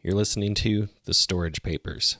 You're listening to The Storage Papers.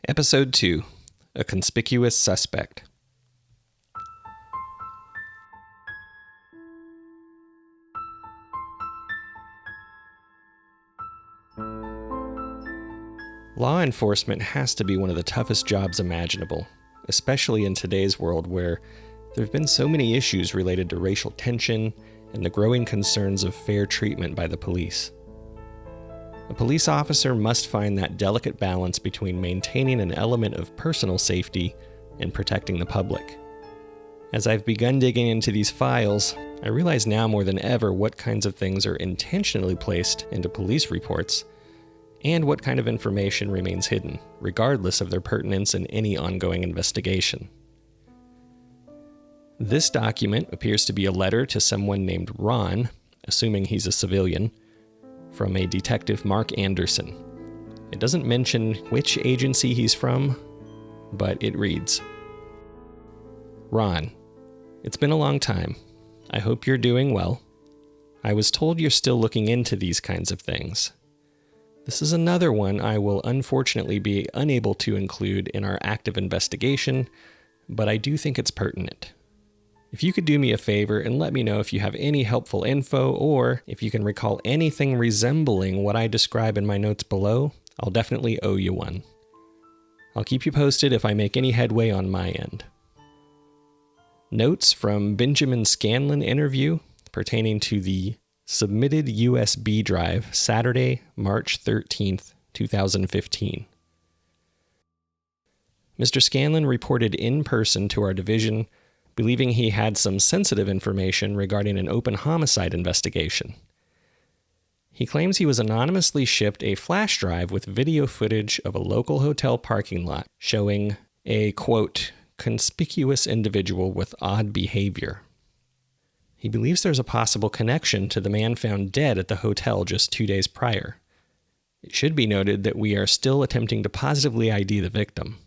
Episode 2, A Conspicuous Suspect. Law enforcement has to be one of the toughest jobs imaginable, especially in today's world where there have been so many issues related to racial tension and the growing concerns of fair treatment by the police. A police officer must find that delicate balance between maintaining an element of personal safety and protecting the public. As I've begun digging into these files, I realize now more than ever what kinds of things are intentionally placed into police reports and what kind of information remains hidden, regardless of their pertinence in any ongoing investigation. This document appears to be a letter to someone named Ron, assuming he's a civilian, from a detective Mark Anderson. It doesn't mention which agency he's from, but it reads, Ron, it's been a long time. I hope you're doing well. I was told you're still looking into these kinds of things. This is another one I will unfortunately be unable to include in our active investigation, but I do think it's pertinent. If you could do me a favor and let me know if you have any helpful info or if you can recall anything resembling what I describe in my notes below, I'll definitely owe you one. I'll keep you posted if I make any headway on my end. Notes from Benjamin Scanlon interview pertaining to the submitted USB drive Saturday, March 13th, 2015. Mr. Scanlon reported in person to our division believing he had some sensitive information regarding an open homicide investigation. He claims he was anonymously shipped a flash drive with video footage of a local hotel parking lot showing a, quote, conspicuous individual with odd behavior. He believes there's a possible connection to the man found dead at the hotel just 2 days prior. It should be noted that we are still attempting to positively ID the victim.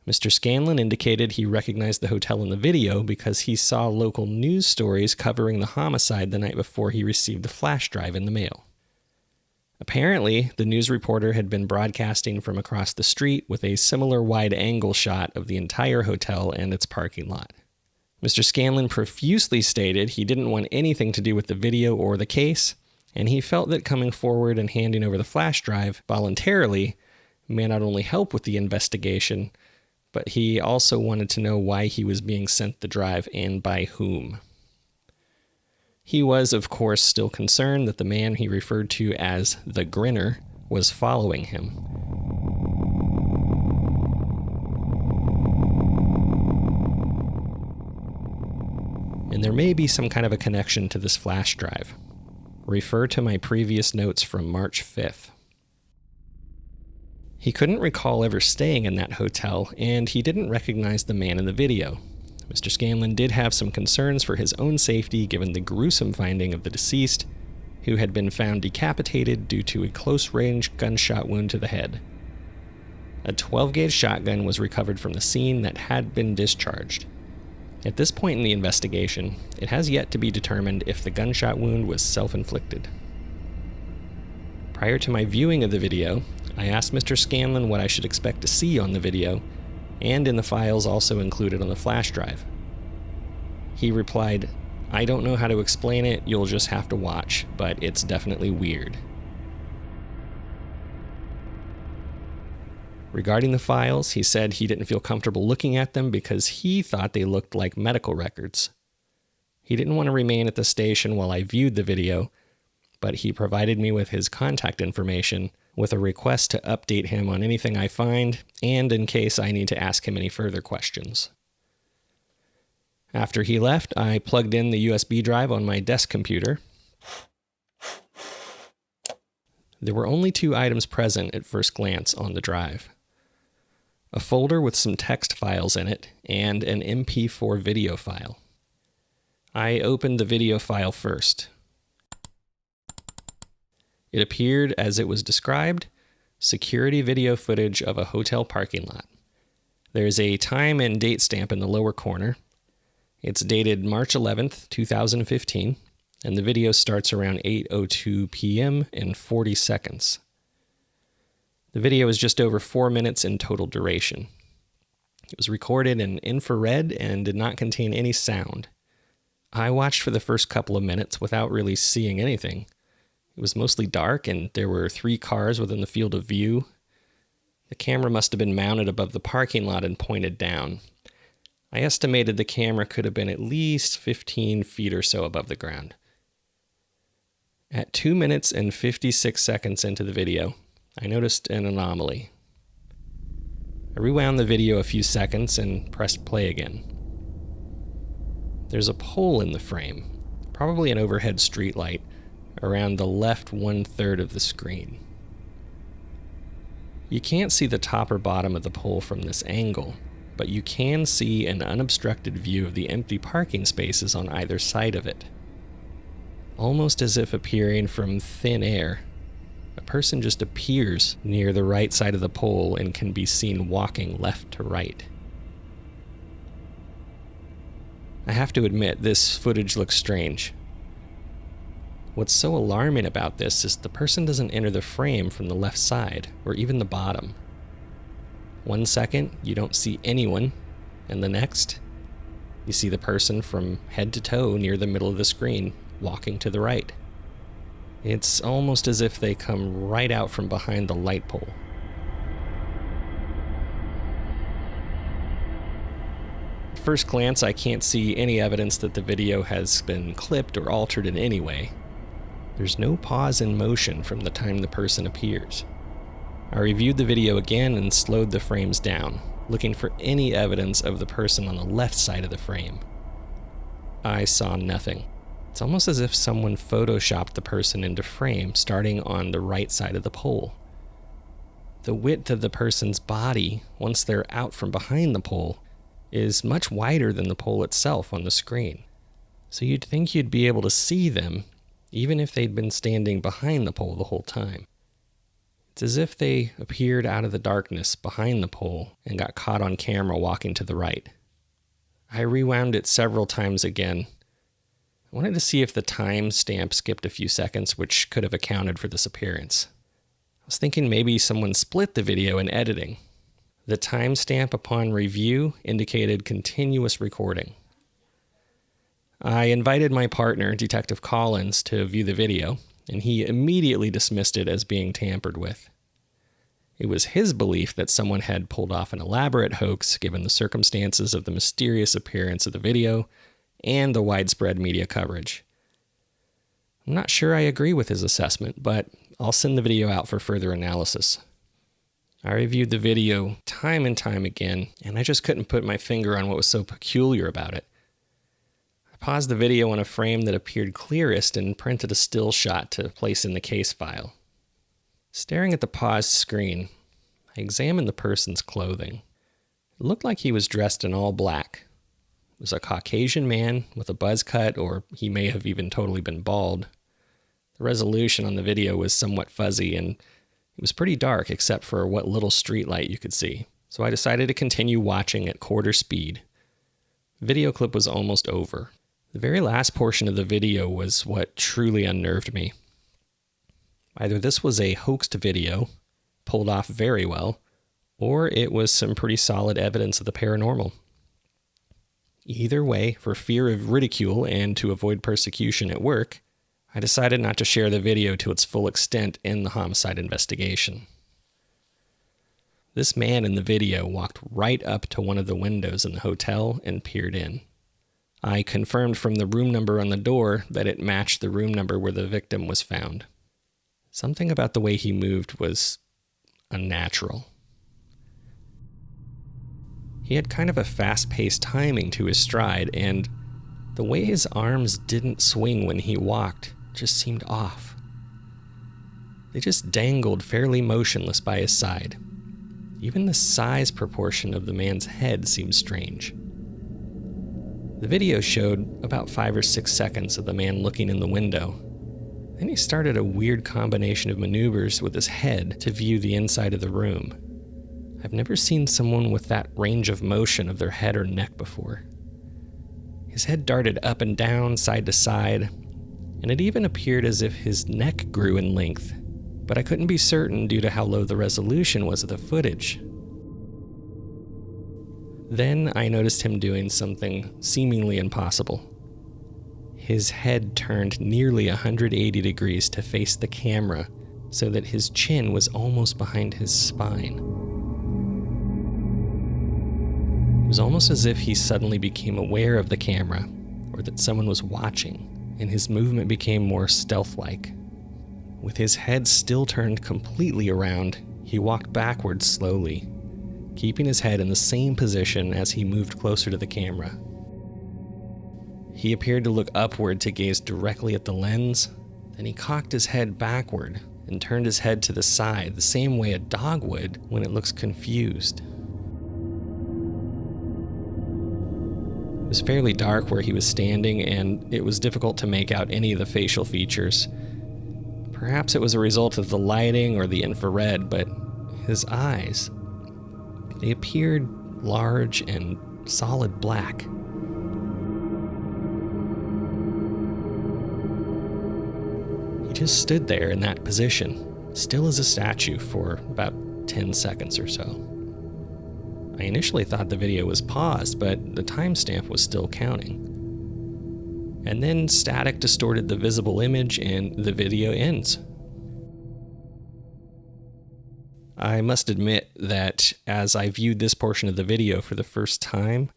Mr. Scanlon indicated he recognized the hotel in the video because he saw local news stories covering the homicide the night before he received the flash drive in the mail. Apparently, the news reporter had been broadcasting from across the street with a similar wide-angle shot of the entire hotel and its parking lot. Mr. Scanlon profusely stated he didn't want anything to do with the video or the case, and he felt that coming forward and handing over the flash drive voluntarily may not only help with the investigation, but he also wanted to know why he was being sent the drive and by whom. He was, of course, still concerned that the man he referred to as the Grinner was following him. And there may be some kind of a connection to this flash drive. Refer to my previous notes from March 5th. He couldn't recall ever staying in that hotel, and he didn't recognize the man in the video. Mr. Scanlon did have some concerns for his own safety given the gruesome finding of the deceased, who had been found decapitated due to a close-range gunshot wound to the head. A 12-gauge shotgun was recovered from the scene that had been discharged. At this point in the investigation, it has yet to be determined if the gunshot wound was self-inflicted. Prior to my viewing of the video, I asked Mr. Scanlon what I should expect to see on the video, and in the files also included on the flash drive. He replied, I don't know how to explain it, you'll just have to watch, but it's definitely weird. Regarding the files, he said he didn't feel comfortable looking at them because he thought they looked like medical records. He didn't want to remain at the station while I viewed the video, but he provided me with his contact information with a request to update him on anything I find and in case I need to ask him any further questions. After he left, I plugged in the USB drive on my desk computer. There were only 2 items present at first glance on the drive: a folder with some text files in it and an MP4 video file. I opened the video file first. It appeared as it was described: security video footage of a hotel parking lot. There's a time and date stamp in the lower corner. It's dated March 11th, 2015, and the video starts around 8:02 p.m. and 40 seconds. The video is just over 4 minutes in total duration. It was recorded in infrared and did not contain any sound. I watched for the first couple of minutes without really seeing anything. It was mostly dark, and there were 3 cars within the field of view. The camera must have been mounted above the parking lot and pointed down. I estimated the camera could have been at least 15 feet or so above the ground. At 2 minutes and 56 seconds into the video, I noticed an anomaly. I rewound the video a few seconds and pressed play again. There's a pole in the frame, probably an overhead streetlight, around the left 1/3 of the screen. You can't see the top or bottom of the pole from this angle, but you can see an unobstructed view of the empty parking spaces on either side of it. Almost as if appearing from thin air, a person just appears near the right side of the pole and can be seen walking left to right. I have to admit, this footage looks strange. What's so alarming about this is the person doesn't enter the frame from the left side, or even the bottom. 1 second, you don't see anyone, and the next, you see the person from head to toe near the middle of the screen, walking to the right. It's almost as if they come right out from behind the light pole. At first glance, I can't see any evidence that the video has been clipped or altered in any way. There's no pause in motion from the time the person appears. I reviewed the video again and slowed the frames down, looking for any evidence of the person on the left side of the frame. I saw nothing. It's almost as if someone photoshopped the person into frame starting on the right side of the pole. The width of the person's body, once they're out from behind the pole, is much wider than the pole itself on the screen. So you'd think you'd be able to see them, even if they'd been standing behind the pole the whole time. It's as if they appeared out of the darkness behind the pole and got caught on camera walking to the right. I rewound it several times again. I wanted to see if the time stamp skipped a few seconds, which could have accounted for this appearance. I was thinking maybe someone split the video in editing. The timestamp upon review indicated continuous recording. I invited my partner, Detective Collins, to view the video, and he immediately dismissed it as being tampered with. It was his belief that someone had pulled off an elaborate hoax given the circumstances of the mysterious appearance of the video and the widespread media coverage. I'm not sure I agree with his assessment, but I'll send the video out for further analysis. I reviewed the video time and time again, and I just couldn't put my finger on what was so peculiar about it. I paused the video on a frame that appeared clearest and printed a still shot to place in the case file. Staring at the paused screen, I examined the person's clothing. It looked like he was dressed in all black. It was a Caucasian man with a buzz cut, or he may have even totally been bald. The resolution on the video was somewhat fuzzy, and it was pretty dark except for what little street light you could see. So I decided to continue watching at quarter speed. The video clip was almost over. The very last portion of the video was what truly unnerved me. Either this was a hoaxed video, pulled off very well, or it was some pretty solid evidence of the paranormal. Either way, for fear of ridicule and to avoid persecution at work, I decided not to share the video to its full extent in the homicide investigation. This man in the video walked right up to one of the windows in the hotel and peered in. I confirmed from the room number on the door that it matched the room number where the victim was found. Something about the way he moved was unnatural. He had kind of a fast-paced timing to his stride, and the way his arms didn't swing when he walked just seemed off. They just dangled fairly motionless by his side. Even the size proportion of the man's head seemed strange. The video showed about 5 or 6 seconds of the man looking in the window. Then he started a weird combination of maneuvers with his head to view the inside of the room. I've never seen someone with that range of motion of their head or neck before. His head darted up and down, side to side, and it even appeared as if his neck grew in length, but I couldn't be certain due to how low the resolution was of the footage. Then I noticed him doing something seemingly impossible. His head turned nearly 180 degrees to face the camera so that his chin was almost behind his spine. It was almost as if he suddenly became aware of the camera or that someone was watching, and his movement became more stealth-like. With his head still turned completely around, he walked backwards slowly, keeping his head in the same position as he moved closer to the camera. He appeared to look upward to gaze directly at the lens, then he cocked his head backward and turned his head to the side, the same way a dog would when it looks confused. It was fairly dark where he was standing, and it was difficult to make out any of the facial features. Perhaps it was a result of the lighting or the infrared, but his eyes, they appeared large and solid black. He just stood there in that position, still as a statue, for about 10 seconds or so. I initially thought the video was paused, but the timestamp was still counting. And then static distorted the visible image and the video ends. I must admit that as I viewed this portion of the video for the first time,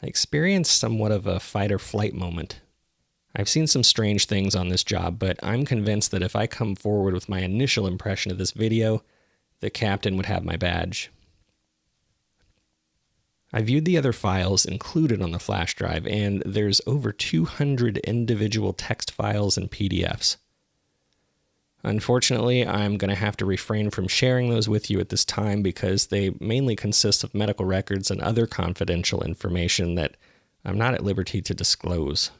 I experienced somewhat of a fight or flight moment. I've seen some strange things on this job, but I'm convinced that if I come forward with my initial impression of this video, the captain would have my badge. I viewed the other files included on the flash drive, and there's over 200 individual text files and PDFs. Unfortunately, I'm going to have to refrain from sharing those with you at this time because they mainly consist of medical records and other confidential information that I'm not at liberty to disclose.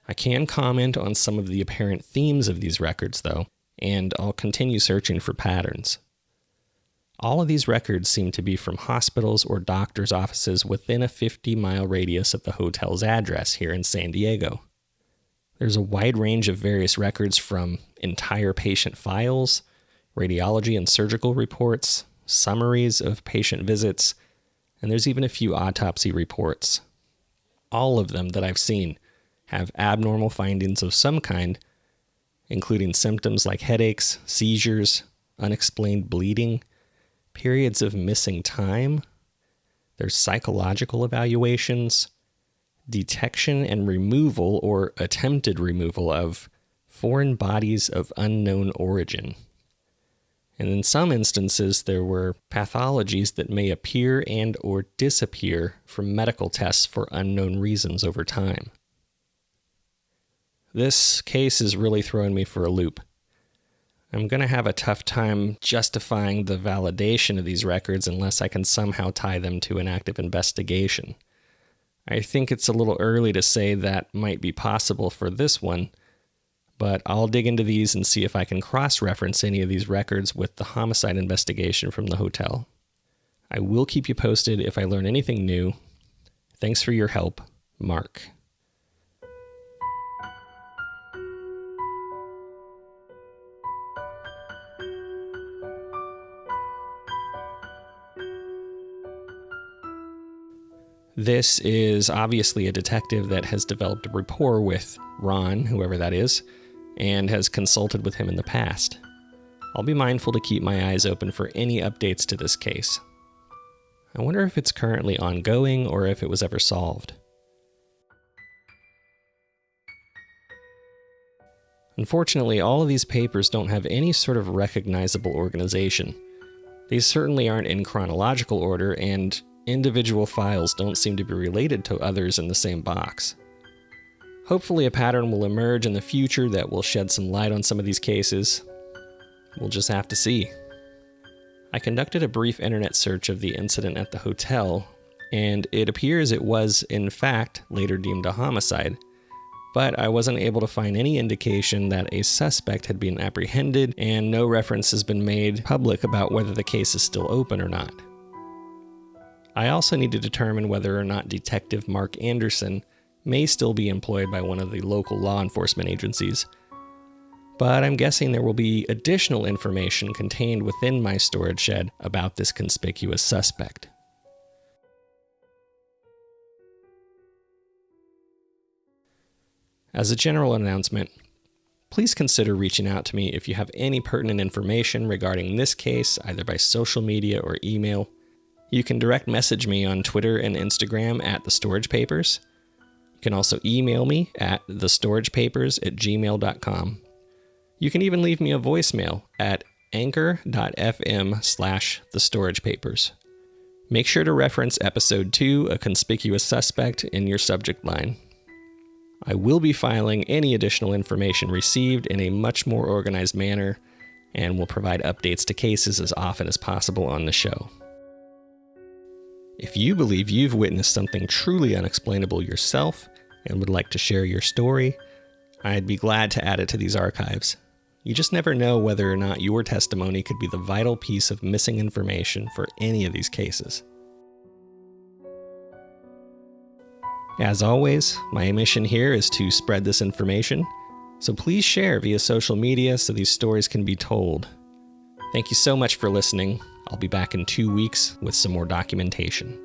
I can comment on some of the apparent themes of these records, though, and I'll continue searching for patterns. All of these records seem to be from hospitals or doctors' offices within a 50-mile radius of the hotel's address here in San Diego. There's a wide range of various records from entire patient files, radiology and surgical reports, summaries of patient visits, and there's even a few autopsy reports. All of them that I've seen have abnormal findings of some kind, including symptoms like headaches, seizures, unexplained bleeding, periods of missing time. There's psychological evaluations, detection and removal or attempted removal of foreign bodies of unknown origin. And in some instances, there were pathologies that may appear and or disappear from medical tests for unknown reasons over time. This case is really throwing me for a loop. I'm going to have a tough time justifying the validation of these records unless I can somehow tie them to an active investigation. I think it's a little early to say that might be possible for this one, but I'll dig into these and see if I can cross-reference any of these records with the homicide investigation from the hotel. I will keep you posted if I learn anything new. Thanks for your help, Mark. This is obviously a detective that has developed a rapport with Ron, whoever that is, and has consulted with him in the past. I'll be mindful to keep my eyes open for any updates to this case. I wonder if it's currently ongoing or if it was ever solved. Unfortunately, all of these papers don't have any sort of recognizable organization. These certainly aren't in chronological order, and individual files don't seem to be related to others in the same box. Hopefully a pattern will emerge in the future that will shed some light on some of these cases. We'll just have to see. I conducted a brief internet search of the incident at the hotel, and it appears it was, in fact, later deemed a homicide, but I wasn't able to find any indication that a suspect had been apprehended, and no reference has been made public about whether the case is still open or not. I also need to determine whether or not Detective Mark Anderson may still be employed by one of the local law enforcement agencies, but I'm guessing there will be additional information contained within my storage shed about this conspicuous suspect. As a general announcement, please consider reaching out to me if you have any pertinent information regarding this case, either by social media or email. You can direct message me on Twitter and Instagram at The Storage Papers. You can also email me at thestoragepapers@gmail.com. You can even leave me a voicemail at anchor.fm/thestoragepapers. Make sure to reference episode 2, A Conspicuous Suspect, in your subject line. I will be filing any additional information received in a much more organized manner, and will provide updates to cases as often as possible on the show. If you believe you've witnessed something truly unexplainable yourself and would like to share your story, I'd be glad to add it to these archives. You just never know whether or not your testimony could be the vital piece of missing information for any of these cases. As always, my mission here is to spread this information, so please share via social media so these stories can be told. Thank you so much for listening. I'll be back in 2 weeks with some more documentation.